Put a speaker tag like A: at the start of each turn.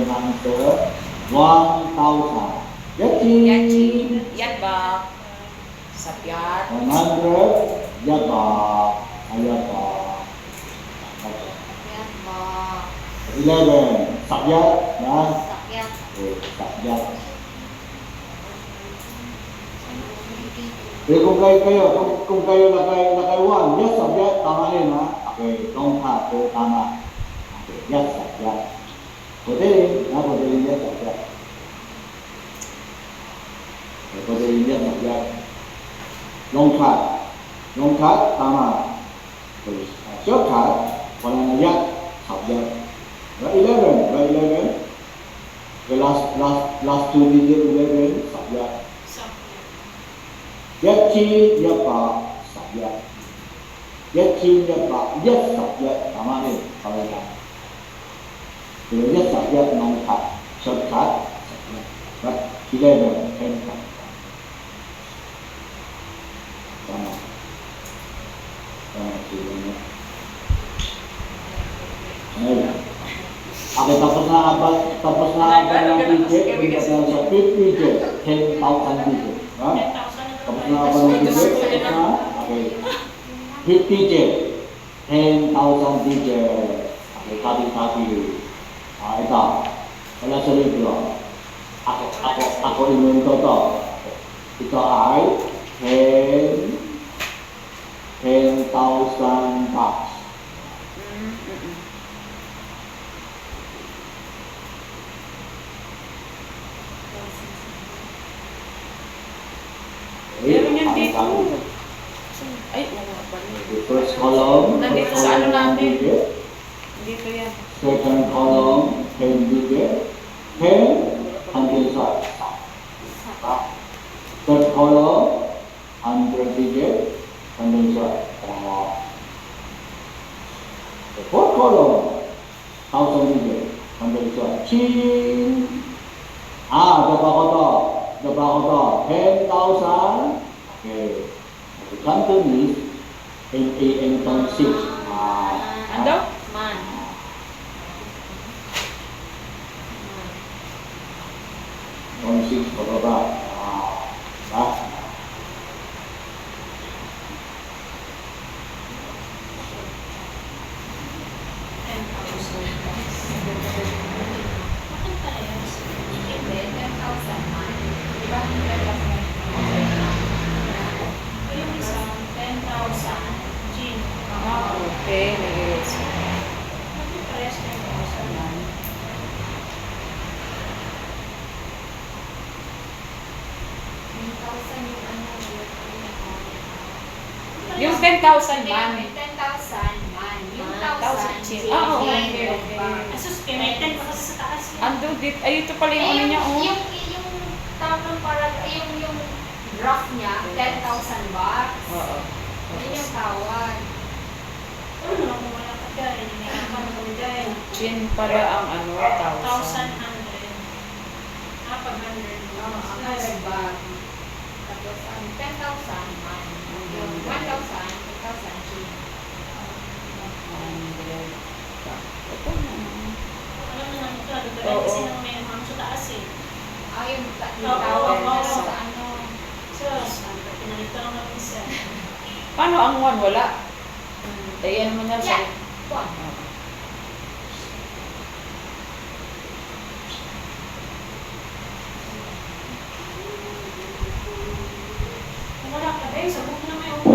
A: same answer. 1,000. Yachi.
B: Yachi. Yatbak. Sapyat.
A: 100. Yabak. Ayabak.
C: Yatbak.
A: 11. Sakyat. Nah.
C: Sakyat.
A: Okay, sakyat. Jadi kung kayo nakay 1, yes, sakyat, tama rin ha. Okay, tongkat, tama. Okay, yes, sakyat. Pwede rin, yes, sakyat. Okay, pwede rin, yes, sakyat. Longkat, tama. Okay, shortcut, wala na yes, sakyat. 11. The last two digit 11, sakyat. Yachi, yapa, sakyat. Yachi, yapa, yes, sakyat. Tama rin, pala. Pero yes, sakyat, longkat, shortcut, sakyat. But 11, 10, tama. Tama, silanya. Ngayon. Okay, tapos na abang ng digit, bigyan na sa 50 digit, 10,000 digit. Ha? Tapos na abang ng digit, tapos na, okay. 50 digit, 10,000 digit. Okay, tabi. Ito, wala sa libro. Ako invento to. Ito ay 10,000 bucks.
B: Meron yan dito. Ay, wala pa rin.
A: The first column,
B: Nandito sa ano natin?
A: digit.
B: Dito yan.
A: Second column, 10 digit. 10 until start. Third column, 100 digit. Until start. The fourth column, 1,000 digit. Until start. Ching! Daba ko to. 10,000. Okay. The Cantonese, 8.6.
B: Ano?
C: Man.
A: On 6 pababa. Diba?
C: Hindi, 10,000 man. Diba?
D: Yung isa, 10,000 G.
B: Okay. Nag-gets.
D: Bakit parehas 10,000?
B: Yung 10,000 man.
C: 10,000 man. Yung
B: 1,000
C: 1,000
B: chin.
C: chin.
B: Ah, okay.
D: Asus, may 10 pa kasi sa taas yan.
B: Ando dit. Ay, ito pala yung ano niya, oh.
C: Yung tamang yung graph niya, 10,000 bucks.
B: Oo.
C: Yun yung tawag.
D: Ano naman kung wala ka dyan, hindi na naman kami dyan.
B: Chin pala ang ano, 1,000.
D: 1,100. Pag 100.
C: Oo, 100 bucks. Tapos ang 10,000 man. Yung 1,000, 10,000 chin.
B: Ito na.
D: Alam mo naman ito, dagdagan kasi ng may mga sa taas eh.
C: Yung
D: Oo,
C: tawag
D: oo,
C: na
D: oo.
C: sa ano.
D: So, pinalito lang namin isa.
B: Paano ang 1? Wala. Ayan mo na sa...
C: Yeah. One.
D: Kung wala ka, sabog na may